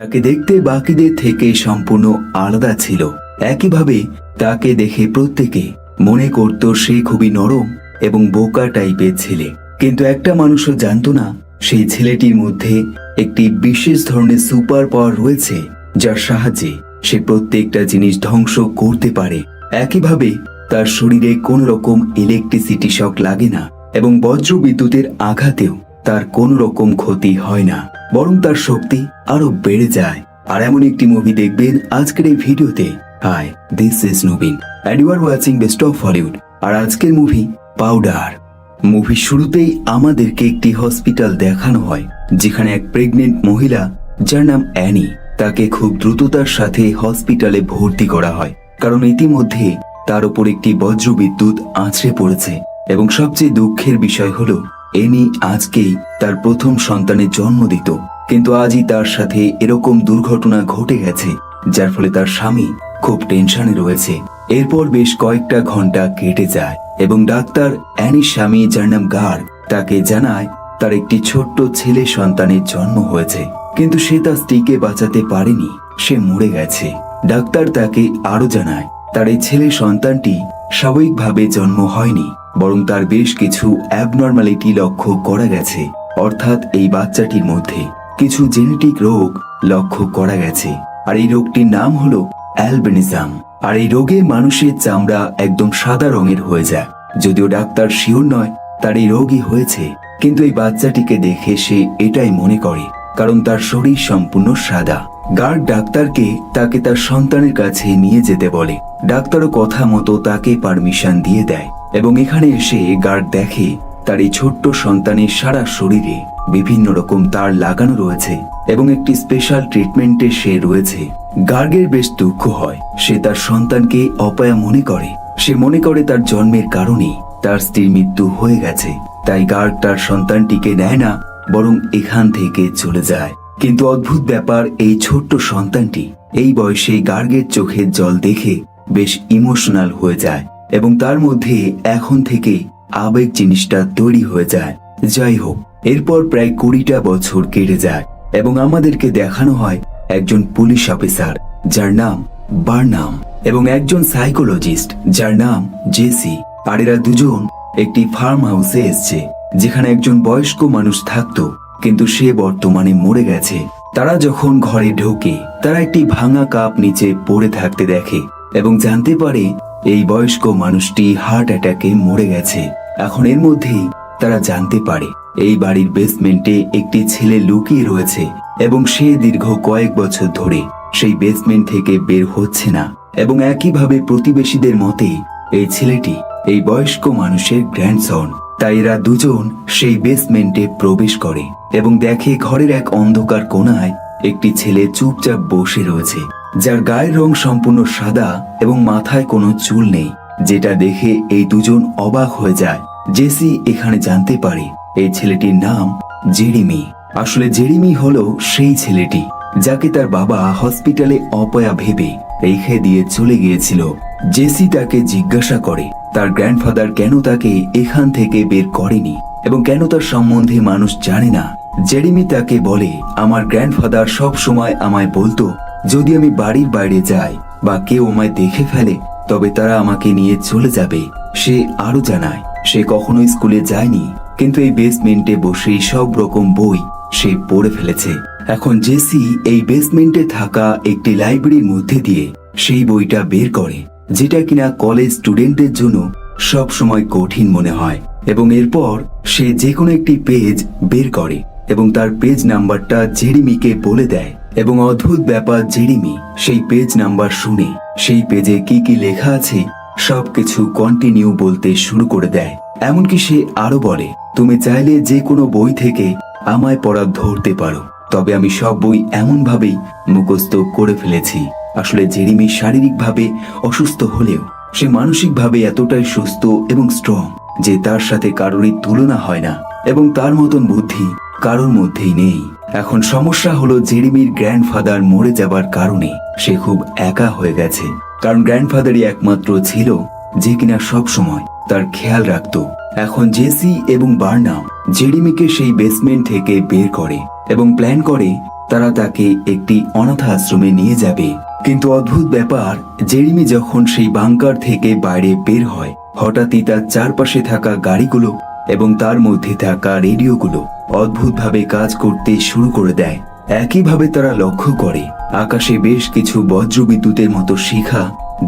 তাকে দেখতে বাকিদের থেকে সম্পূর্ণ আলাদা ছিল। একইভাবে তাকে দেখে প্রত্যেকে মনে করত সে খুবই নরম এবং বোকা টাইপের ছেলে। কিন্তু একটা মানুষও জানতো না সেই ছেলেটির মধ্যে একটি বিশেষ ধরনের সুপার পাওয়ার রয়েছে, যার সাহায্যে সে প্রত্যেকটা জিনিস ধ্বংস করতে পারে। একইভাবে তার শরীরে কোন রকম ইলেকট্রিসিটি শক লাগে না এবং বজ্র বিদ্যুতের আঘাতেও তার কোন রকম ক্ষতি হয় না, বরং তার শক্তি আরো বেড়ে যায়। আর এমন একটি মুভি দেখবেন আজকের এই ভিডিওতে। Hi, this is Nabin and you are watching best of Hollywood. আর আজকের মুভি পাউডার। মুভি শুরুতেই আমাদেরকে একটি হসপিটাল দেখানো হয়, যেখানে এক প্রেগনেন্ট মহিলা যার নাম অ্যানি, তাকে খুব দ্রুততার সাথে হসপিটালে ভর্তি করা হয়, কারণ ইতিমধ্যে তার উপর একটি বজ্র বিদ্যুৎ আছড়ে পড়েছে। এবং সবচেয়ে দুঃখের বিষয় হলো অ্যানি আজকেই তার প্রথম সন্তানের জন্ম দিত, কিন্তু আজই তার সাথে এরকম দুর্ঘটনা ঘটে গেছে, যার ফলে তার স্বামী খুব টেনশনে রয়েছে। এরপর বেশ কয়েকটা ঘন্টা কেটে যায় এবং ডাক্তার অ্যানির স্বামী, যার নাম গার্গ, তাকে জানায় তার একটি ছোট্ট ছেলে সন্তানের জন্ম হয়েছে, কিন্তু সে তার স্ত্রীকে বাঁচাতে পারেনি, সে মরে গেছে। ডাক্তার তাকে আরো জানায় তার এই ছেলে সন্তানটি স্বাভাবিকভাবে জন্ম হয়নি, বরং তার বেশ কিছু অ্যাবনর্মালিটি লক্ষ্য করা গেছে। অর্থাৎ এই বাচ্চাটির মধ্যে কিছু জেনেটিক রোগ লক্ষ্য করা গেছে, আর এই রোগটির নাম হলো অ্যালবিনিজম। আর এই রোগে মানুষের চামড়া একদম সাদা রঙের হয়ে যায়। যদিও ডাক্তার শিওর নয় তার এই রোগই হয়েছে, কিন্তু এই বাচ্চাটিকে দেখে সে এটাই মনে করে, কারণ তার শরীর সম্পূর্ণ সাদা। গার্ড ডাক্তারকে তাকে তার সন্তানের কাছে নিয়ে যেতে বলে। ডাক্তারও কথা মতো তাকে পারমিশন দিয়ে দেয় এবং এখানে এসে গার্ড দেখে তার এই ছোট্ট সন্তানের সারা শরীরে বিভিন্ন রকম তার লাগানো রয়েছে এবং একটি স্পেশাল ট্রিটমেন্টে সে রয়েছে। গার্গের বেশ দুঃখ হয়, সে তার সন্তানকে অপয়া মনে করে। সে মনে করে তার জন্মের কারণে তার স্ত্রীর মৃত্যু হয়ে গেছে, তাই গার্গ তার সন্তানটিকে নেয় না, বরং এখান থেকে চলে যায়। কিন্তু অদ্ভুত ব্যাপার, এই ছোট্ট সন্তানটি এই বয়সে গার্গের চোখের জল দেখে বেশ ইমোশনাল হয়ে যায় এবং তার মধ্যে এখন থেকে আবেগ জিনিসটা তৈরি হয়ে যায়। যাই হোক, এরপর প্রায় 20টা বছর কেটে যায় এবং আমাদেরকে দেখানো হয় একজন পুলিশ অফিসার যার নাম বার্নাম এবং একজন সাইকোলজিস্ট যার নাম জেসি। আর এরা দুজন একটি ফার্ম হাউসে এসছে, যেখানে একজন বয়স্ক মানুষ থাকতো, কিন্তু সে বর্তমানে মরে গেছে। তারা যখন ঘরে ঢোকে, তারা একটি ভাঙা কাপ নিচে পড়ে থাকতে দেখে এবং জানতে পারে এই বয়স্ক মানুষটি হার্ট অ্যাটাকে মরে গেছে। এখন এর মধ্যেই তারা জানতে পারে এই বাড়ির বেসমেন্টে একটি ছেলে লুকিয়ে রয়েছে এবং সে দীর্ঘ কয়েক বছর ধরে সেই বেসমেন্ট থেকে বের হচ্ছে না। এবং একইভাবে প্রতিবেশীদের মতে এই ছেলেটি এই বয়স্ক মানুষের গ্র্যান্ডসন। তাই এরা দুজন সেই বেসমেন্টে প্রবেশ করে এবং দেখে ঘরের এক অন্ধকার কোণায় একটি ছেলে চুপচাপ বসে রয়েছে, যার গায়ের রং সম্পূর্ণ সাদা এবং মাথায় কোনো চুল নেই, যেটা দেখে এই দুজন অবাক হয়ে যায়। জেসি এখানে জানতে পারে এই ছেলেটির নাম জেরিমি। আসলে জেরিমি হলো সেই ছেলেটি যাকে তার বাবা হসপিটালে অপয়া ভেবে রেখে দিয়ে চলে গিয়েছিল। জেসি তাকে জিজ্ঞাসা করে তার গ্র্যান্ডফাদার কেন তাকে এখান থেকে বের করেনি এবং কেন তার সম্বন্ধে মানুষ জানে না। জেরিমি তাকে বলে, আমার গ্র্যান্ডফাদার সব সময় আমায় বলতো যদি আমি বাড়ির বাইরে যাই বা কেউ আমায় দেখে ফেলে তবে তারা আমাকে নিয়ে চলে যাবে। সে আরো জানায় সে কখনো স্কুলে যায়নি, কিন্তু এই বেসমেন্টে বসেই সব রকম বই সে পড়ে ফেলেছে। এখন জেসি এই বেসমেন্টে থাকা একটি লাইব্রেরির মধ্যে দিয়ে সেই বইটা বের করে, যেটা কিনা কলেজ স্টুডেন্টদের জন্য সব সময় কঠিন মনে হয়। এবং এরপর সে যে কোনো একটি পেজ বের করে এবং তার পেজ নাম্বারটা জেরিমিকে বলে দেয়। এবং অদ্ভুত ব্যাপার, জেরিমি সেই পেজ নাম্বার শুনে সেই পেজে কি কি লেখা আছে সবকিছু কন্টিনিউ বলতে শুরু করে দেয়। এমনকি সে আরো বলে, তুমি চাইলে যে কোনো বই থেকে আমায় পড়া ধরতে পারো, তবে আমি সব বই এমন ভাবেই মুখস্থ করে ফেলেছি। আসলে জেরিমি শারীরিকভাবে অসুস্থ হলেও সে মানসিকভাবে এতটাই সুস্থ এবং স্ট্রং যে তার সাথে কারোরই তুলনা হয় না এবং তার মতন বুদ্ধি কারোর মধ্যেই নেই। এখন সমস্যা হলো জেরিমির গ্র্যান্ডফাদার মরে যাবার কারণে সে খুব একা হয়ে গেছে, কারণ গ্র্যান্ডফাদারই একমাত্র ছিল যে কিনা সব সময় তার খেয়াল রাখত। এখন জেসি এবং বার্নাম জেরিমিকে সেই বেসমেন্ট থেকে বের করে এবং প্ল্যান করে তারা তাকে একটি অনাথ আশ্রমে নিয়ে যাবে। কিন্তু অদ্ভুত ব্যাপার, জেরিমি যখন সেই বাংকার থেকে বাইরে বের হয়, হঠাৎই তার চারপাশে থাকা গাড়িগুলো এবং তার মধ্যে থাকা রেডিওগুলো অদ্ভুতভাবে কাজ করতে শুরু করে দেয়। একইভাবে তারা লক্ষ্য করে আকাশে বেশ কিছু বজ্রবিদ্যুতের মতো শিখা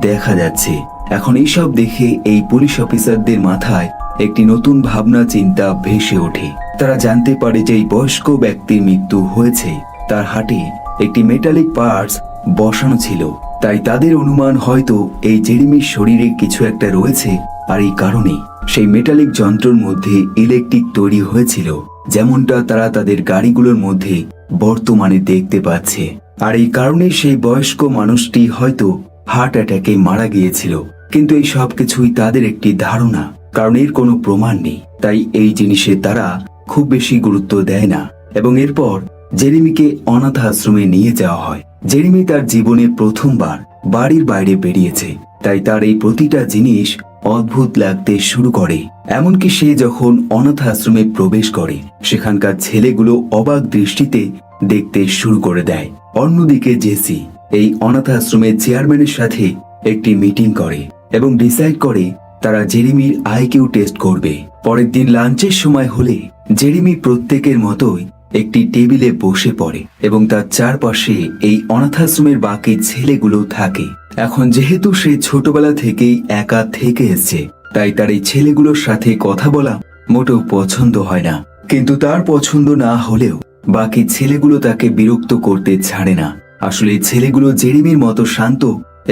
দেখা যাচ্ছে। এখন এইসব দেখে এই পুলিশ অফিসারদের মাথায় একটি নতুন ভাবনা চিন্তা ভেসে ওঠে। তারা জানতে পারে যে এই বয়স্ক ব্যক্তির মৃত্যু হয়েছে, তার হাটে একটি মেটালিক পার্টস বসানো ছিল। তাই তাদের অনুমান হয়তো এই জেরিমির শরীরে কিছু একটা রয়েছে, আর এই কারণে সেই মেটালিক যন্ত্রের মধ্যে ইলেকট্রিক তৈরি হয়েছিল, যেমনটা তারা তাদের গাড়িগুলোর মধ্যে বর্তমানে দেখতে পাচ্ছে। আর এই কারণে সেই বয়স্ক মানুষটি হয়তো হার্ট অ্যাটাকে মারা গিয়েছিল। কিন্তু এই সব কিছুই তাদের একটি ধারণা, কারণ এর কোনো প্রমাণ নেই। তাই এই জিনিসে তারা খুব বেশি গুরুত্ব দেয় না। এবং এরপর জেরিমিকে অনাথ আশ্রমে নিয়ে যাওয়া হয়। জেরিমি তার জীবনে প্রথমবার বাড়ির বাইরে বেরিয়েছে, তাই তার এই প্রতিটা জিনিস অদ্ভুত লাগতে শুরু করে। এমনকি সে যখন অনাথ আশ্রমে প্রবেশ করে, সেখানকার ছেলেগুলো অবাক দৃষ্টিতে দেখতে শুরু করে দেয়। অন্যদিকে জেসি এই অনাথ আশ্রমের চেয়ারম্যানের সাথে একটি মিটিং করে এবং ডিসাইড করে তারা জেরিমির আইকিউ টেস্ট করবে। পরের দিন লাঞ্চের সময় হলে জেরিমি প্রত্যেকের মতোই একটি টেবিলে বসে পড়ে এবং তার চারপাশে এই অনাথাশ্রমের বাকি ছেলেগুলো থাকে। এখন যেহেতু সে ছোটবেলা থেকেই একা থেকে এসেছে, তাই তার এই ছেলেগুলোর সাথে কথা বলা মোটেও পছন্দ হয় না। কিন্তু তার পছন্দ না হলেও বাকি ছেলেগুলো তাকে বিরক্ত করতে ছাড়ে না। আসলে এই ছেলেগুলো জেরিমির মতো শান্ত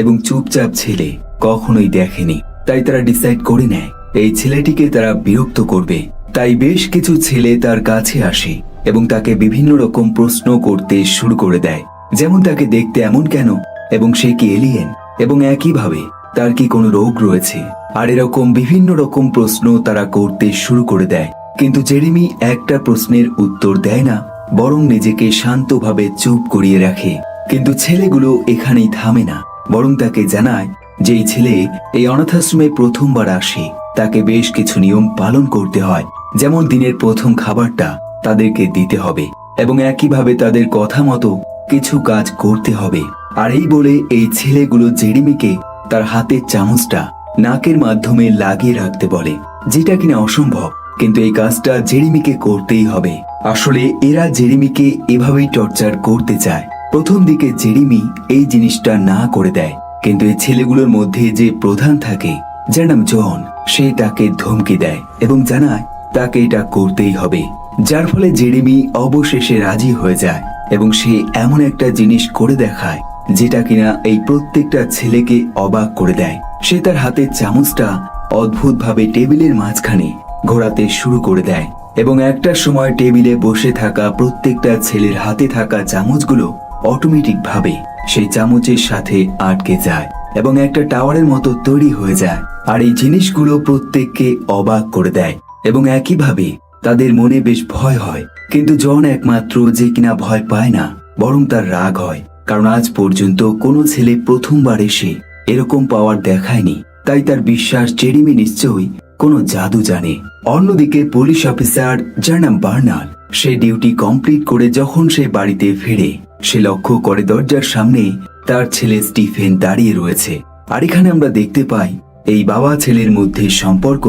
এবং চুপচাপ ছেলে কখনোই দেখেনি। তাই তারা ডিসাইড করে নেয় এই ছেলেটিকে তারা বিরক্ত করবে। তাই বেশ কিছু ছেলে তার কাছে আসে এবং তাকে বিভিন্ন রকম প্রশ্ন করতে শুরু করে দেয়, যেমন তাকে দেখতে এমন কেন, এবং সে কি এলিয়েন, এবং একইভাবে তার কি কোনো রোগ রয়েছে। আর এরকম বিভিন্ন রকম প্রশ্ন তারা করতে শুরু করে দেয়। কিন্তু জেরিমি একটা প্রশ্নের উত্তর দেয় না, বরং নিজেকে শান্তভাবে চুপ করিয়ে রাখে। কিন্তু ছেলেগুলো এখানেই থামে না, বরং তাকে জানায় যে এই ছেলে এই অনাথাশ্রমে প্রথমবার আসে, তাকে বেশ কিছু নিয়ম পালন করতে হয়, যেমন দিনের প্রথম খাবারটা তাদেরকে দিতে হবে এবং একইভাবে তাদের কথা মতো কিছু কাজ করতে হবে। আর এই বলে এই ছেলেগুলো জেরিমিকে তার হাতের চামচটা নাকের মাধ্যমে লাগিয়ে রাখতে বলে, যেটা কিনা অসম্ভব। কিন্তু এই কাজটা জেরিমিকে করতেই হবে। আসলে এরা জেরিমিকে এভাবেই টর্চার করতে চায়। প্রথম দিকে জেরিমি এই জিনিসটা না করে দেয়, কিন্তু এই ছেলেগুলোর মধ্যে যে প্রধান থাকে, যার নাম জন, সে তাকে ধমকি দেয় এবং জানায় তাকে এটা করতেই হবে। যার ফলে জেরিমি অবশেষে রাজি হয়ে যায় এবং সে এমন একটা জিনিস করে দেখায় যেটা কিনা এই প্রত্যেকটা ছেলেকে অবাক করে দেয়। সে তার হাতের চামচটা অদ্ভুতভাবে টেবিলের মাঝখানে ঘোরাতে শুরু করে দেয় এবং একটা সময় টেবিলে বসে থাকা প্রত্যেকটা ছেলের হাতে থাকা চামচগুলো অটোমেটিক ভাবে সেই চামচের সাথে আটকে যায় এবং একটা টাওয়ারের মতো তৈরি হয়ে যায়। আর এই জিনিসগুলো প্রত্যেককে অবাক করে দেয় এবং একইভাবে তাদের মনে বেশ ভয় হয়। কিন্তু জন একমাত্র যে কিনা ভয় পায় না, বরং তার রাগ হয়, কারণ আজ পর্যন্ত কোনো ছেলে প্রথমবার এসে এরকম পাওয়ার দেখায়নি। তাই তার বিশ্বাস জেরিমি নিশ্চয়ই কোনো জাদু জানে। অন্যদিকে পুলিশ অফিসার, যার নাম বার্নাল, সে ডিউটি কমপ্লিট করে যখন সে বাড়িতে ফিরে, সে লক্ষ্য করে দরজার সামনে তার ছেলে স্টিফেন দাঁড়িয়ে রয়েছে। আর এখানে আমরা দেখতে পাই এই বাবা ছেলের মধ্যে সম্পর্ক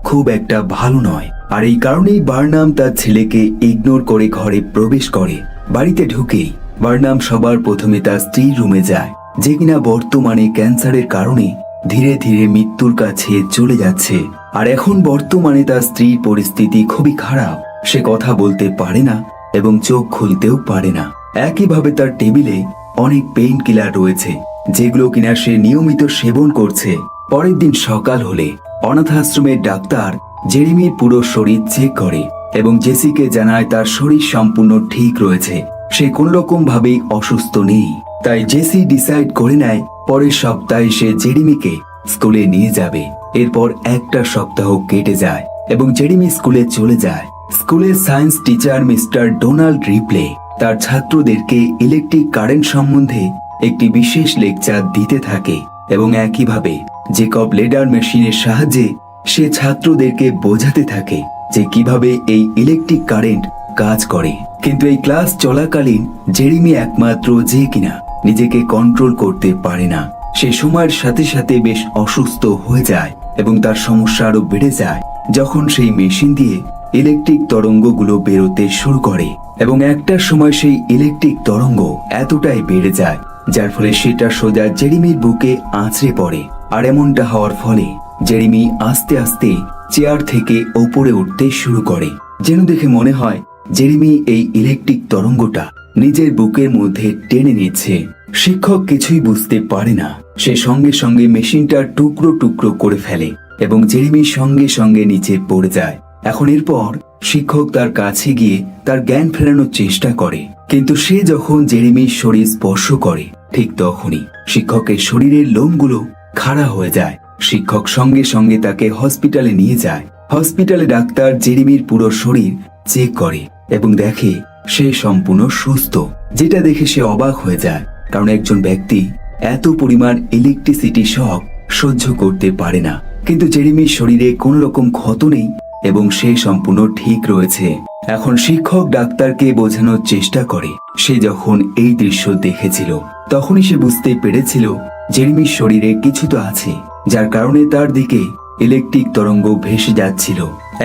খুব একটা ভালো নয়। আর এই কারণেই বার্নাম তার ছেলেকে ইগনোর করে ঘরে প্রবেশ করে। বাড়িতে ঢুকেই বার্নাম সবার প্রথমে তার স্ত্রীর রুমে যায়, যে কিনা বর্তমানে ক্যান্সারের কারণে ধীরে ধীরে মৃত্যুর কাছে চলে যাচ্ছে। আর এখন বর্তমানে তার স্ত্রীর পরিস্থিতি খুবই খারাপ। সে কথা বলতে পারে না এবং চোখ খুলতেও পারে না। একইভাবে তার টেবিলে অনেক পেইন কিলার রয়েছে, যেগুলো কিনা সে নিয়মিত সেবন করছে। পরের দিন সকাল হলে অনাথ আশ্রমের ডাক্তার জেরিমির পুরো শরীর চেক করে এবং জেসিকে জানায় তার শরীর সম্পূর্ণ ঠিক রয়েছে, সে কোন রকম ভাবেই অসুস্থ নেই। তাই জেসি ডিসাইড করে নেয় পরের সপ্তাহে সে জেরিমিকে স্কুলে নিয়ে যাবে। এরপর একটা সপ্তাহ কেটে যায় এবং জেরিমি স্কুলে চলে যায়। স্কুলের science teacher mister Donald Ripley তার ছাত্রদেরকে ইলেকট্রিক কারেন্ট সম্বন্ধে একটি বিশেষ লেকচার দিতে থাকে এবং একইভাবে জেকব লেডার মেশিনের সাহায্যে সে ছাত্রদেরকে বোঝাতে থাকে যে কিভাবে এই ইলেকট্রিক কারেন্ট কাজ করে। কিন্তু এই ক্লাস চলাকালীন জেরেমি একমাত্র যে কিনা নিজেকে কন্ট্রোল করতে পারে না। সে সময়ের সাথে সাথে বেশ অসুস্থ হয়ে যায় এবং তার সমস্যা আরো বেড়ে যায় যখন সেই মেশিন দিয়ে ইলেকট্রিক তরঙ্গগুলো বেরোতে শুরু করে এবং একটা সময় সেই ইলেকট্রিক তরঙ্গ এতটাই বেড়ে যায় যার ফলে সেটা সোজা জেরেমির বুকে আঁচড়ে পড়ে। আর এমনটা হওয়ার ফলে জেরেমি আস্তে আস্তে চেয়ার থেকে ওপরে উঠতে শুরু করে, যেন দেখে মনে হয় জেরেমি এই ইলেকট্রিক তরঙ্গটা নিজের বুকের মধ্যে টেনে নিচ্ছে। শিক্ষক কিছুই বুঝতে পারে না। সে সঙ্গে সঙ্গে মেশিনটা টুকরো টুকরো করে ফেলে এবং জেরেমি সঙ্গে সঙ্গে নিচে পড়ে যায়। এখন এরপর শিক্ষক তার কাছে গিয়ে তার জ্ঞান ফেরানোর চেষ্টা করে, কিন্তু সে যখন জেরেমির শরীর স্পর্শ করে ঠিক তখনই শিক্ষকের শরীরের লোমগুলো খাড়া হয়ে যায়। শিক্ষক সঙ্গে সঙ্গে তাকে হসপিটালে নিয়ে যায়। হসপিটালে ডাক্তার জেরেমির পুরো শরীর চেক করে এবং দেখে সে সম্পূর্ণ সুস্থ, যেটা দেখে সে অবাক হয়ে যায়, কারণ একজন ব্যক্তি এত পরিমাণ ইলেকট্রিসিটি শক সহ্য করতে পারে না। কিন্তু জেরেমির শরীরে কোনো রকম ক্ষত নেই এবং সে সম্পূর্ণ ঠিক রয়েছে। এখন শিক্ষক ডাক্তারকে বোঝানোর চেষ্টা করে সে যখন এই দৃশ্য দেখেছিল তখনই সে বুঝতে পেরেছিল জেরেমির শরীরে কিছু তো আছে, যার কারণে তার দিকে ইলেকট্রিক তরঙ্গ ভেসে যাচ্ছিল।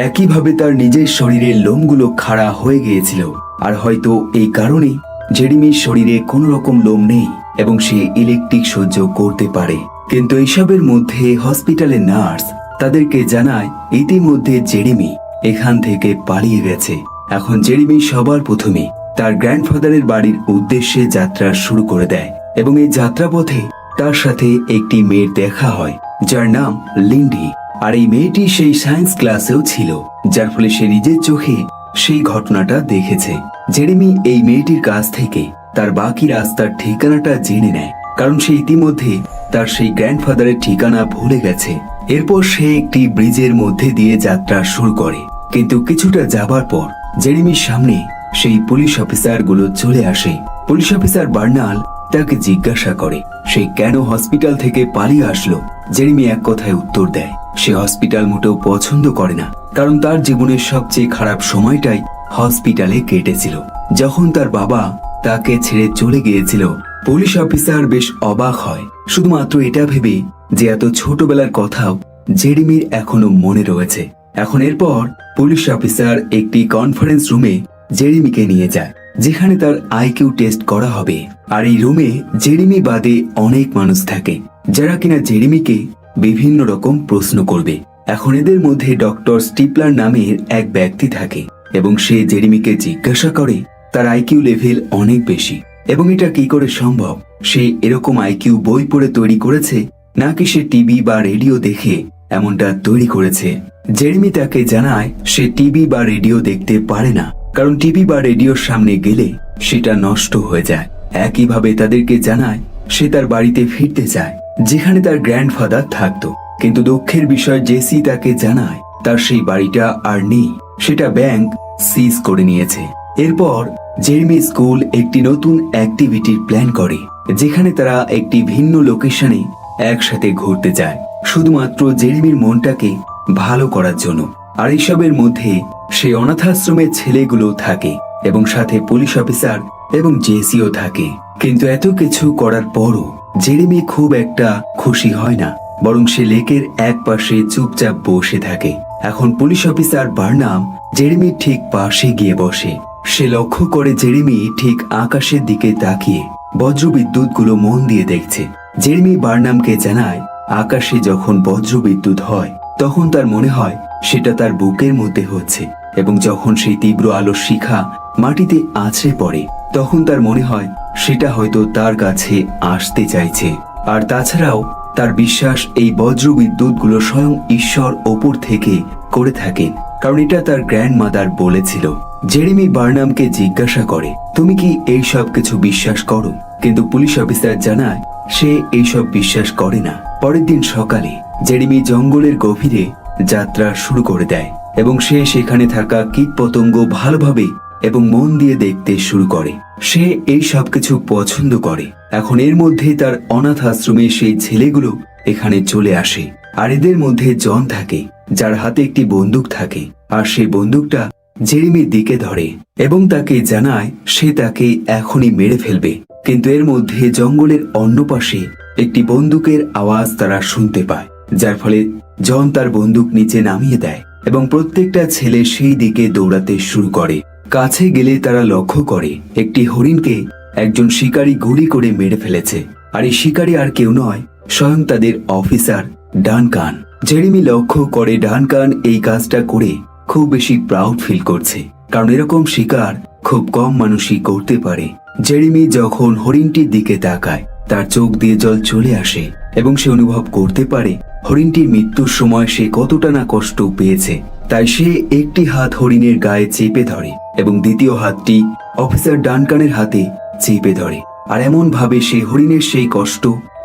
একইভাবে তার নিজের শরীরের লোমগুলো খাড়া হয়ে গিয়েছিল, আর হয়তো এই কারণেই জেরেমির শরীরে কোনো রকম লোম নেই এবং সে ইলেকট্রিক সহ্য করতে পারে। কিন্তু এইসবের মধ্যে হসপিটালের নার্স তাদেরকে জানায় ইতিমধ্যে জেরেমি এখান থেকে পালিয়ে গেছে। এখন জেরেমি সবার প্রথমে তার গ্র্যান্ডফাদারের বাড়ির উদ্দেশ্যে যাত্রা শুরু করে দেয় এবং এই যাত্রাপথে তার সাথে একটি মেয়ের দেখা হয় যার নাম লিন্ডি। আর এই মেয়েটি সেই সায়েন্স ক্লাসেও ছিল, যার ফলে সে নিজের চোখে সেই ঘটনাটা দেখেছে। জেরেমি এই মেয়েটির কাছ থেকে তার বাকি রাস্তার ঠিকানাটা জেনে নেয়, কারণ সে ইতিমধ্যে তার সেই গ্র্যান্ডফাদারের ঠিকানা ভুলে গেছে। এরপর সে একটি ব্রিজের মধ্যে দিয়ে যাত্রা শুরু করে, কিন্তু কিছুটা যাবার পর জেরেমির সামনে সেই পুলিশ অফিসার গুলো চলে আসে। পুলিশ অফিসার বার্নাল তাকে জিজ্ঞাসা করে সে কেন হসপিটাল থেকে পালিয়ে আসলো। জেরেমি এক কথায় উত্তর দেয় সে হসপিটাল মোটেও পছন্দ করে না, কারণ তার জীবনের সবচেয়ে খারাপ সময়টাই হসপিটালে কেটেছিল, যখন তার বাবা তাকে ছেড়ে চলে গিয়েছিল। পুলিশ অফিসার বেশ অবাক হয়, শুধুমাত্র এটা ভেবে যে এত ছোটবেলার কথাও জেরেমির এখনো মনে রয়েছে। এখন এরপর পুলিশ অফিসার একটি কনফারেন্স রুমে জেরেমিকে নিয়ে যায়, যেখানে তার আইকিউ টেস্ট করা হবে। আর এই রুমে জেরেমি বাদে অনেক মানুষ থাকে, যারা কিনা জেরেমিকে বিভিন্ন রকম প্রশ্ন করবে। এখন এদের মধ্যে ডক্টর স্টিপলার নামের এক ব্যক্তি থাকে এবং সে জেরেমিকে জিজ্ঞাসা করে তার আইকিউ লেভেল অনেক বেশি এবং এটা কি করে সম্ভব। সে এরকম আইকিউ বই পড়ে তৈরি করেছে নাকি সে টিভি বা রেডিও দেখে এমনটা তৈরি করেছে। জেরেমি তাকে জানায় সে টিভি বা রেডিও দেখতে পারে না, কারণ টিভি বা রেডিওর সামনে গেলে সেটা নষ্ট হয়ে যায়। একইভাবে তাদেরকে জানায় সে তার বাড়িতে ফিরতে চায়, যেখানে তার গ্র্যান্ডফাদার থাকতো। কিন্তু দুঃখের বিষয় জেসি তাকে জানায় তার সেই বাড়িটা আর নেই, সেটা ব্যাংক সিজ করে নিয়েছে। এরপর জেরেমি স্কুল একটি নতুন অ্যাক্টিভিটির প্ল্যান করে, যেখানে তারা একটি ভিন্ন লোকেশনে একসাথে ঘুরতে যায়, শুধুমাত্র জেরেমির মনটাকে ভালো করার জন্য। আর এইসবের মধ্যে সেই অনাথাশ্রমের ছেলেগুলো থাকে এবং সাথে পুলিশ অফিসার এবং জেসিও থাকে। কিন্তু এত কিছু করার পরও জেরেমি খুব একটা খুশি হয় না, বরং সে লেকের এক পাশে চুপচাপ বসে থাকে। এখন পুলিশ অফিসার বার্নাম জেরেমির ঠিক পাশে গিয়ে বসে। সে লক্ষ্য করে জেরেমি ঠিক আকাশের দিকে তাকিয়ে বজ্রবিদ্যুৎ গুলো মন দিয়ে দেখছে। জেরেমি বার্নামকে জানায় আকাশে যখন বজ্রবিদ্যুৎ হয় তখন তার মনে হয় সেটা তার বুকের মধ্যে হচ্ছে, এবং যখন সেই তীব্র আলোর শিখা মাটিতে আছড়ে পড়ে তখন তার মনে হয় সেটা হয়তো তার কাছে আসতে চাইছে। আর তাছাড়াও তার বিশ্বাস এই বজ্রবিদ্যুৎ গুলো স্বয়ং ঈশ্বর ওপর থেকে করে থাকেন, কারণ এটা তার গ্র্যান্ডমাদার বলেছিল। জেরেমি বার্নামকে জিজ্ঞাসা করে তুমি কি এই সব কিছু বিশ্বাস করো, কিন্তু পুলিশ অফিসার জানায় সে এইসব বিশ্বাস করে না। পরের দিন সকালে জেরেমি জঙ্গলের গভীরে যাত্রা শুরু করে দেয় এবং সে সেখানে থাকা কীটপতঙ্গ ভালোভাবে এবং মন দিয়ে দেখতে শুরু করে। সে এই সব কিছু পছন্দ করে। এখন এর মধ্যে তার অনাথ আশ্রমে সেই ছেলেগুলো এখানে চলে আসে, আর এদের মধ্যে জন থাকে যার হাতে একটি বন্দুক থাকে, আর সেই বন্দুকটা জেরেমির দিকে ধরে এবং তাকে জানায় সে তাকে এখনই মেরে ফেলবে। কিন্তু এর মধ্যে জঙ্গলের অন্য পাশে একটি বন্দুকের আওয়াজ তারা শুনতে পায়, যার ফলে জন তার বন্দুক নিচে নামিয়ে দেয় এবং প্রত্যেকটা ছেলে সেই দিকে দৌড়াতে শুরু করে। কাছে গেলে তারা লক্ষ্য করে একটি হরিণকে একজন শিকারী গুলি করে মেরে ফেলেছে, আর এই শিকারী আর কেউ নয়, স্বয়ং তাদের অফিসার ডানকান। জেরেমি লক্ষ্য করে ডানকান এই কাজটা করে খুব বেশি প্রাউড ফিল করছে, কারণ এরকম শিকার খুব কম মানুষই করতে পারে। জেরেমি যখন হরিণটির দিকে তাকায় তার চোখ দিয়ে জল চলে আসে এবং সে অনুভব করতে পারে হরিণটির মৃত্যুর সময় সে কতটা না কষ্ট পেয়েছে। তাই সে একটি হাত হরিণের গায়ে চেপে ধরে এবং দ্বিতীয় হাতটি অফিসার ডানকানের হাতে চেপে ধরে, আর এমন ভাবে সে হরিণের সেই কষ্ট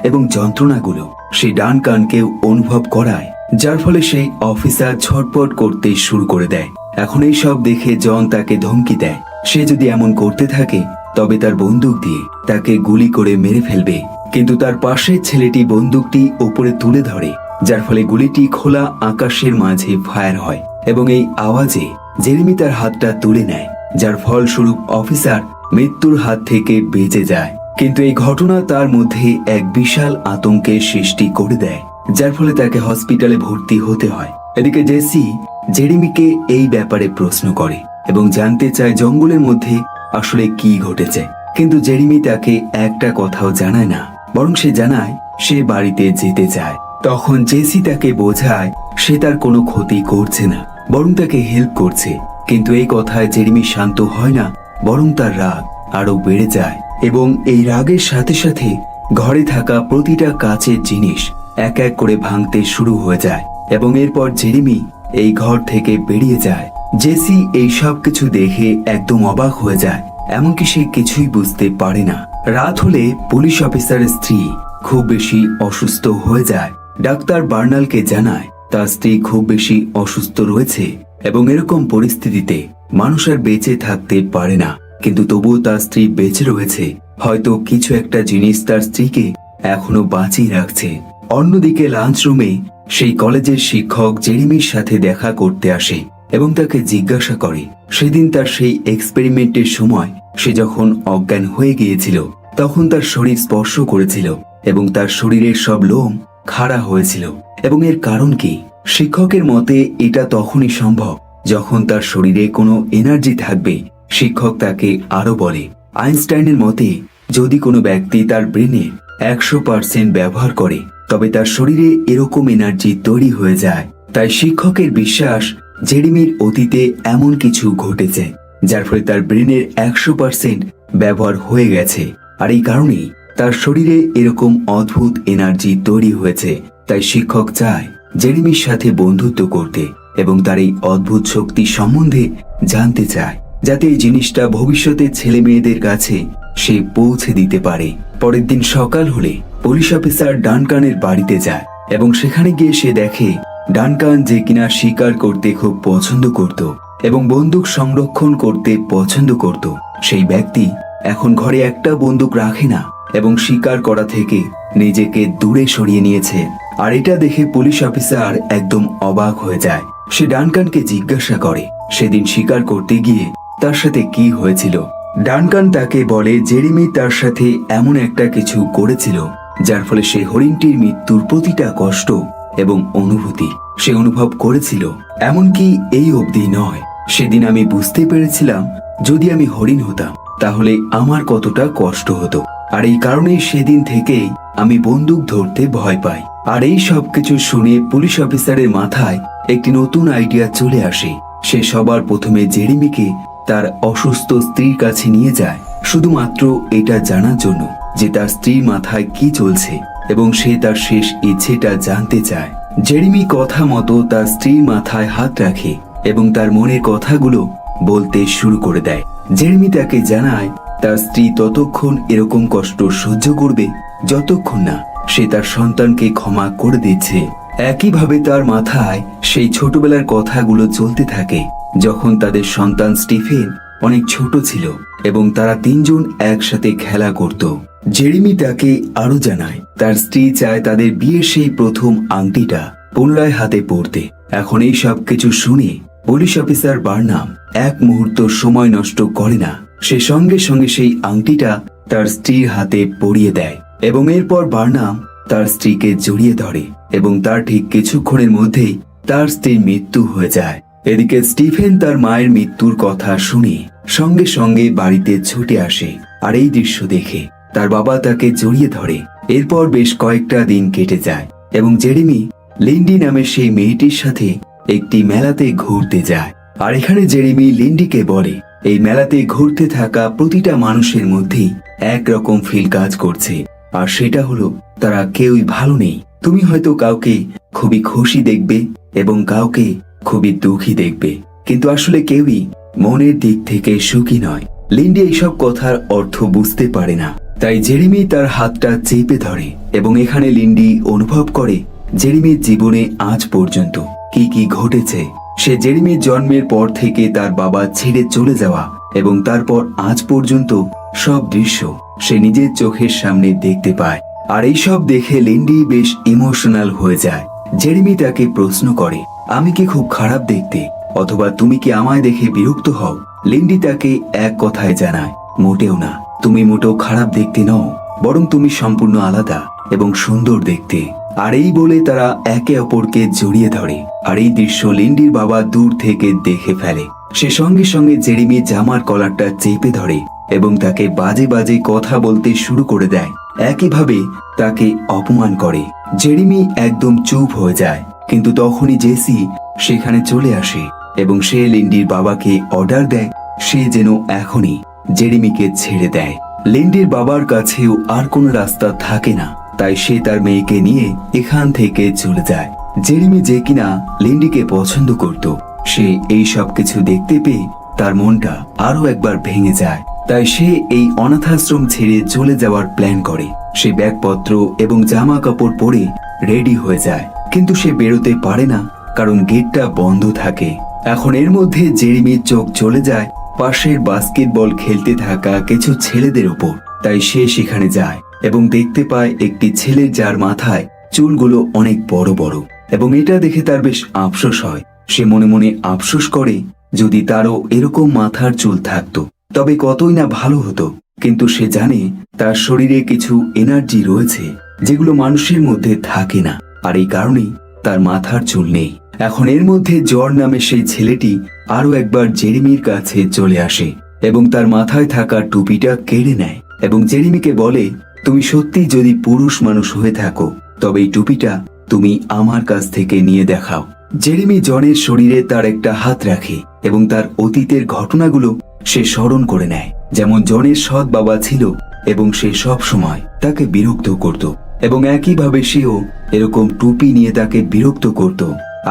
এবং যন্ত্রণাগুলো সেই ডানকানকেও অনুভব করায়, যার ফলে সেই অফিসার ছটপট করতে শুরু করে দেয়। এখন এই সব দেখে জন তাকে ধমকি দেয় সে যদি এমন করতে থাকে তবে তার বন্দুক দিয়ে তাকে গুলি করে মেরে ফেলবে। কিন্তু তার পাশের ছেলেটি বন্দুকটি উপরে তুলে ধরে, যার ফলে গুলিটি খোলা আকাশের মাঝে ফায়ার হয় এবং এই আওয়াজে জেরেমি তার হাতটা তুলে নেয়, যার ফলস্বরূপ অফিসার মৃত্যুর হাত থেকে বেঁচে যায়। কিন্তু এই ঘটনা তার মধ্যে এক বিশাল আতঙ্কের সৃষ্টি করে দেয়, যার ফলে তাকে হসপিটালে ভর্তি হতে হয়। এদিকে জেসি জেরেমিকে এই ব্যাপারে প্রশ্ন করে এবং জানতে চায় জঙ্গলের মধ্যে আসলে কি ঘটেছে, কিন্তু জেরেমি তাকে একটা কথাও জানায় না, বরং সে জানায় সে বাড়িতে যেতে চায়। তখন জেসি তাকে বোঝায় সে তার কোনো ক্ষতি করছে না, বরং তাকে হেল্প করছে। কিন্তু এই কথায় জেরেমি শান্ত হয় না, বরং তার রাগ আরো বেড়ে যায় এবং এই রাগের সাথে সাথে ঘরে থাকা প্রতিটা কাচের জিনিস এক এক করে ভাঙতে শুরু হয়ে যায় এবং এরপর জেরেমি এই ঘর থেকে বেরিয়ে যায়। জেসি এই সব কিছু দেখে একদম অবাক হয়ে যায়, এমনকি সে কিছুই বুঝতে পারে না। রাত হলে পুলিশ অফিসারের স্ত্রী খুব বেশি অসুস্থ হয়ে যায়। ডাক্তার বার্নালকে জানায় তার স্ত্রী খুব বেশি অসুস্থ রয়েছে এবং এরকম পরিস্থিতিতে মানুষ আর বেঁচে থাকতে পারে না, কিন্তু তবুও তার স্ত্রী বেঁচে রয়েছে। হয়তো কিছু একটা জিনিস তার স্ত্রীকে এখনো বাঁচিয়ে রাখছে। অন্যদিকে লাঞ্চ রুমে সেই কলেজের শিক্ষক জেরেমির সাথে দেখা করতে আসে এবং তাকে জিজ্ঞাসা করে সেদিন তার সেই এক্সপেরিমেন্টের সময় সে যখন অজ্ঞান হয়ে গিয়েছিল তখন তার শরীর স্পর্শ করেছিল এবং তার শরীরের সব লোম খাড়া হয়েছিল এবং এর কারণ কি। শিক্ষকের মতে এটা তখনই সম্ভব যখন তার শরীরে কোনো এনার্জি থাকবে। শিক্ষক তাকে আরো বলে আইনস্টাইনের মতে যদি কোনো ব্যক্তি তার ব্রেনে 100% ব্যবহার করে তবে তার শরীরে এরকম এনার্জি তৈরি হয়ে যায়। তাই শিক্ষকের বিশ্বাস জেরেমির অতীতে এমন কিছু ঘটেছে যার ফলে তার ব্রেনের 100% ব্যবহার হয়ে গেছে, আর এই কারণেই তার শরীরে এরকম অদ্ভুত এনার্জি তৈরি হয়েছে। তাই শিক্ষক চায় জেরেমির সাথে বন্ধুত্ব করতে এবং তার এই অদ্ভুত শক্তি সম্বন্ধে জানতে চায়, যাতে এই জিনিসটা ভবিষ্যতে ছেলে মেয়েদের কাছে সে পৌঁছে দিতে পারে। পরের দিন সকাল হলে পুলিশ অফিসার ডানকানের বাড়িতে যায় এবং সেখানে গিয়ে সে দেখে ডানকান যে কিনা শিকার করতে খুব পছন্দ করত এবং বন্দুক সংরক্ষণ করতে পছন্দ করত, সেই ব্যক্তি এখন ঘরে একটা বন্দুক রাখে না এবং শিকার করা থেকে নিজেকে দূরে সরিয়ে নিয়েছে। আর এটা দেখে পুলিশ অফিসার একদম অবাক হয়ে যায়। সে ডানকানকে জিজ্ঞাসা করে সেদিন শিকার করতে গিয়ে তার সাথে কি হয়েছিল। ডানকান তাকে বলে জেরেমি তার সাথে এমন একটা কিছু করেছিল যার ফলে সে হরিণটির মৃত্যুর প্রতিটা কষ্ট এবং অনুভূতি সে অনুভব করেছিল। এমনকি এই অবধি নয়, সেদিন আমি বুঝতে পেরেছিলাম যদি আমি হরিণ হতাম তাহলে আমার কতটা কষ্ট হতো, আর এই কারণে সেদিন থেকেই আমি বন্দুক ধরতে ভয় পাই। আর এই সব কিছু শুনে পুলিশ অফিসারের মাথায় একটি নতুন আইডিয়া চলে আসে। সে সবার প্রথমে জেরেমিকে তার অসুস্থ স্ত্রীর কাছে নিয়ে যায় শুধুমাত্র এটা জানার জন্য যে তার স্ত্রীর মাথায় কি চলছে এবং সে তার শেষ ইচ্ছেটা জানতে চায়। জেরেমি কথা মতো তার স্ত্রীর মাথায় হাত রাখে এবং তার মনের কথাগুলো বলতে শুরু করে দেয়। জেরেমি তাকে জানায় তার স্ত্রী ততক্ষণ এরকম কষ্ট সহ্য করবে যতক্ষণ না সে তার সন্তানকে ক্ষমা করে দিচ্ছে। একইভাবে তার মাথায় সেই ছোটবেলার কথাগুলো চলতে থাকে যখন তাদের সন্তান স্টিফেন অনেক ছোট ছিল এবং তারা তিনজন একসাথে খেলা করত। জেরেমি তাকে আরো জানায় তার স্ত্রী চায় তাদের বিয়ের সেই প্রথম আংটিটা পুনরায় হাতে পরতে। এখন এই সব কিছু শুনে পুলিশ অফিসার বার্নাম এক মুহূর্ত সময় নষ্ট করে না। সে সঙ্গে সঙ্গে সেই আংটিটা তার স্ত্রীর হাতে পরিয়ে দেয় এবং এরপর বার্নাম তার স্ত্রীকে জড়িয়ে ধরে এবং তার ঠিক কিছুক্ষণের মধ্যেই তার স্ত্রীর মৃত্যু হয়ে যায়। এদিকে স্টিফেন তার মায়ের মৃত্যুর কথা শুনে সঙ্গে সঙ্গে বাড়িতে ছুটে আসে আর এই দৃশ্য দেখে তার বাবা তাকে জড়িয়ে ধরে। এরপর বেশ কয়েকটা দিন কেটে যায় এবং জেরেমি লিন্ডি নামের সেই মেয়েটির সাথে একটি মেলাতে ঘুরতে যায়। আর এখানে জেরেমি লিন্ডিকে বলে এই মেলাতে ঘুরতে থাকা প্রতিটা মানুষের মধ্যেই একরকম ফিল কাজ করছে, আর সেটা হলো তারা কেউই ভালো নেই। তুমি হয়তো কাউকে খুবই খুশি দেখবে এবং কাউকে খুবই দুঃখী দেখবে, কিন্তু আসলে কেউই মনের দিক থেকে সুখী নয়। লিন্ডি এইসব কথার অর্থ বুঝতে পারে না, তাই জেরেমি তার হাতটা চেপে ধরে এবং এখানে লিন্ডি অনুভব করে জেরেমির জীবনে আজ পর্যন্ত কি কি ঘটেছে। সে জেরেমির জন্মের পর থেকে তার বাবা ছেড়ে চলে যাওয়া এবং তারপর আজ পর্যন্ত সব দৃশ্য সে নিজের চোখের সামনে দেখতে পায়। আর এইসব দেখে লিন্ডি বেশ ইমোশনাল হয়ে যায়। জেরেমি তাকে প্রশ্ন করে, আমি কি খুব খারাপ দেখতে, অথবা তুমি কি আমায় দেখে বিরক্ত হও? লিন্ডি তাকে এক কথায় জানায়, মোটেও না, তুমি মোটেও খারাপ দেখতে নও, বরং তুমি সম্পূর্ণ আলাদা এবং সুন্দর দেখতে। আর এই বলে তারা একে অপরকে জড়িয়ে ধরে। আর এই দৃশ্য লিন্ডির বাবা দূর থেকে দেখে ফেলে। সে সঙ্গে সঙ্গে জেরেমি জামার কলারটা চেপে ধরে এবং তাকে বাজে বাজে কথা বলতে শুরু করে দেয়, একইভাবে তাকে অপমান করে। জেরেমি একদম চুপ হয়ে যায়, কিন্তু তখনই জেসি সেখানে চলে আসে এবং সে লিন্ডির বাবাকে অর্ডার দেয় সে যেন এখনই জেরেমিকে ছেড়ে দেয়। লিন্ডির বাবার কাছেও আর কোনো রাস্তা থাকে না, তাই সে তার মেয়েকে নিয়ে এখান থেকে চলে যায়। জেরেমি যে কিনা লিন্ডিকে পছন্দ করত, সে এই সব কিছু দেখতে পেয়ে তার মনটা আরো একবার ভেঙে যায়। তাই সে এই অনাথাশ্রম ছেড়ে চলে যাওয়ার প্ল্যান করে। সে ব্যাগপত্র এবং জামা কাপড় পরে রেডি হয়ে যায়, কিন্তু সে বেরোতে পারে না কারণ গেটটা বন্ধ থাকে। এখন এর মধ্যে জেরেমির চোখ চলে যায় পাশের বাস্কেটবল খেলতে থাকা কিছু ছেলেদের উপর। তাই সে সেখানে যায় এবং দেখতে পায় একটি ছেলে যার মাথায় চুলগুলো অনেক বড় বড়, এবং এটা দেখে তার বেশ আফসোস হয়। সে মনে মনে আফসোস করে যদি তারও এরকম মাথার চুল থাকতো তবে কতই না ভালো হতো। কিন্তু সে জানে তার শরীরে কিছু এনার্জি রয়েছে যেগুলো মানুষের মধ্যে থাকে না, আর এই কারণেই তার মাথার চুল নেই। এখন এর মধ্যে জ্বর নামে সেই ছেলেটি আরো একবার জেরেমির কাছে চলে আসে এবং তার মাথায় থাকা টুপিটা কেড়ে নেয় এবং জেরেমিকে বলে, তুমি সত্যি যদি পুরুষ মানুষ হয়ে থাকো তবে এই টুপিটা তুমি আমার কাছ থেকে নিয়ে দেখাও। জেরেমি জনের শরীরে তার একটা হাত রাখে এবং তার অতীতের ঘটনাগুলো সে স্মরণ করে নেয়। যেমন জনের সৎ বাবা ছিল এবং সে সব সময় তাকে বিরক্ত করত, এবং একইভাবে সেও এরকম টুপি নিয়ে তাকে বিরক্ত করত।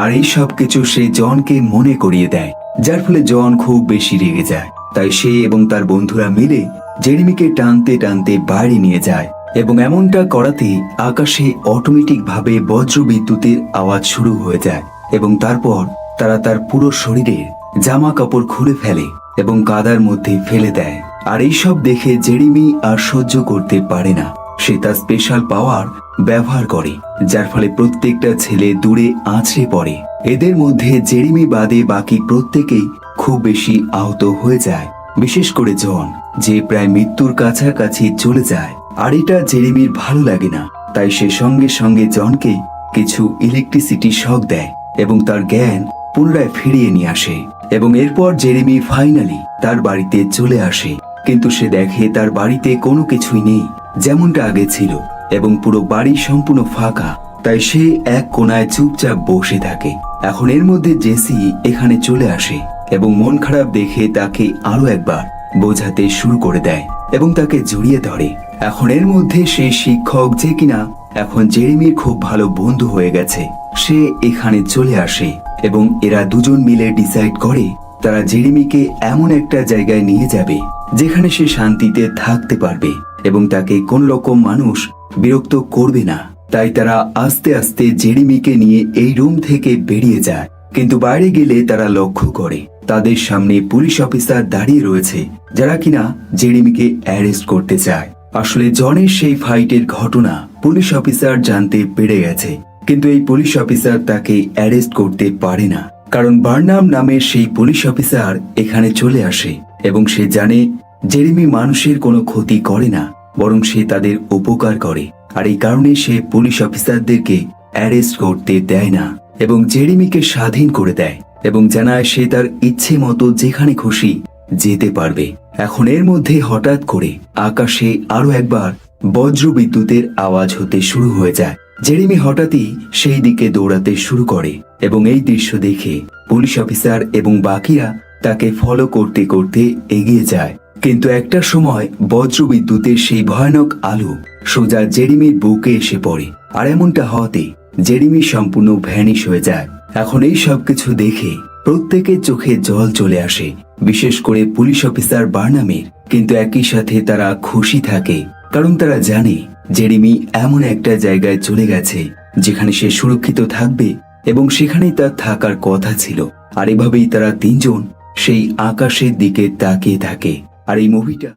আর এই সব কিছু সে জনকে মনে করিয়ে দেয়, যার ফলে জন খুব বেশি রেগে যায়। তাই সে এবং তার বন্ধুরা মিলে জেরেমিকে টানতে টানতে বাইরে নিয়ে যায় এবং এমনটা করাতে আকাশে অটোমেটিক ভাবে বজ্র বিদ্যুতের আওয়াজ শুরু হয়ে যায় এবং তারপর তারা তার পুরো শরীরের জামা কাপড় খুলে ফেলে এবং কাদার মধ্যে ফেলে দেয়। আর এইসব দেখে জেরেমি আর সহ্য করতে পারে না। সে তার স্পেশাল পাওয়ার ব্যবহার করে, যার ফলে প্রত্যেকটা ছেলে দূরে আছড়ে পড়ে। এদের মধ্যে জেরেমি বাদে বাকি প্রত্যেকেই খুব বেশি আহত হয়ে যায়, বিশেষ করে জন, যে প্রায় মৃত্যুর কাছাকাছি চলে যায়। আর এটা জেরেমির ভালো লাগে না, তাই সে সঙ্গে সঙ্গে জনকে কিছু ইলেকট্রিসিটি শক দেয় এবং তার জ্ঞান পুনরায় ফিরিয়ে নিয়ে আসে। এবং এরপর জেরেমি ফাইনালি তার বাড়িতে চলে আসে, কিন্তু সে দেখে তার বাড়িতে কোনো কিছুই নেই যেমনটা আগে ছিল এবং পুরো বাড়ি সম্পূর্ণ ফাঁকা। তাই সে এক কোনায় চুপচাপ বসে থাকে। এখন এর মধ্যে জেসি এখানে চলে আসে এবং মন খারাপ দেখে তাকে আরো একবার বোঝাতে শুরু করে দেয় এবং তাকে জড়িয়ে ধরে। এখন এর মধ্যে সেই শিক্ষক, যে কিনা এখন জেরেমির খুব ভালো বন্ধু হয়ে গেছে, সে এখানে চলে আসে এবং এরা দুজন মিলে ডিসাইড করে তারা জেরেমিকে এমন একটা জায়গায় নিয়ে যাবে যেখানে সে শান্তিতে থাকতে পারবে এবং তাকে কোন রকম মানুষ বিরক্ত করবে না। তাই তারা আস্তে আস্তে জেরেমিকে নিয়ে এই রুম থেকে বেরিয়ে যায়, কিন্তু বাইরে গেলে তারা লক্ষ্য করে তাদের সামনে পুলিশ অফিসার দাঁড়িয়ে রয়েছে যারা কিনা জেরেমিকে অ্যারেস্ট করতে চায়। আসলে জনের সেই ফাইটের ঘটনা পুলিশ অফিসার জানতে পেরে গেছে, কিন্তু এই পুলিশ অফিসার তাকে অ্যারেস্ট করতে পারে না, কারণ বার্নাম নামের সেই পুলিশ অফিসার এখানে চলে আসে এবং সে জানে জেরেমি মানুষের কোনো ক্ষতি করে না, বরং সে তাদের উপকার করে। আর এই কারণে সে পুলিশ অফিসারদেরকে অ্যারেস্ট করতে দেয় না এবং জেরেমিকে স্বাধীন করে দেয় এবং জানায় সে তার ইচ্ছে মতো যেখানে খুশি যেতে পারবে। এখন এর মধ্যে হঠাৎ করে আকাশে আরো একবার বজ্রবিদ্যুতের আওয়াজ হতে শুরু হয়ে যায়। জেরেমি হঠাৎই সেই দিকে দৌড়াতে শুরু করে এবং এই দৃশ্য দেখে পুলিশ অফিসার এবং বাকিরা তাকে ফলো করতে করতে এগিয়ে যায়। কিন্তু একটা সময় বজ্রবিদ্যুতের সেই ভয়ানক আলো সোজা জেরেমির বুকে এসে পড়ে, আর এমনটা হওয়াতে জেরেমি সম্পূর্ণ ভ্যানিশ হয়ে যায়। এখন এই সবকিছু দেখে প্রত্যেকের চোখে জল চলে আসে, বিশেষ করে পুলিশ অফিসার বার্নামের। কিন্তু একই সাথে তারা খুশি থাকে, কারণ তারা জানে জেরেমি এমন একটা জায়গায় চলে গেছে যেখানে সে সুরক্ষিত থাকবে এবং সেখানেই তার থাকার কথা ছিল। আর এভাবেই তারা তিনজন সেই আকাশের দিকে তাকিয়ে থাকে। আর এই মুভিটা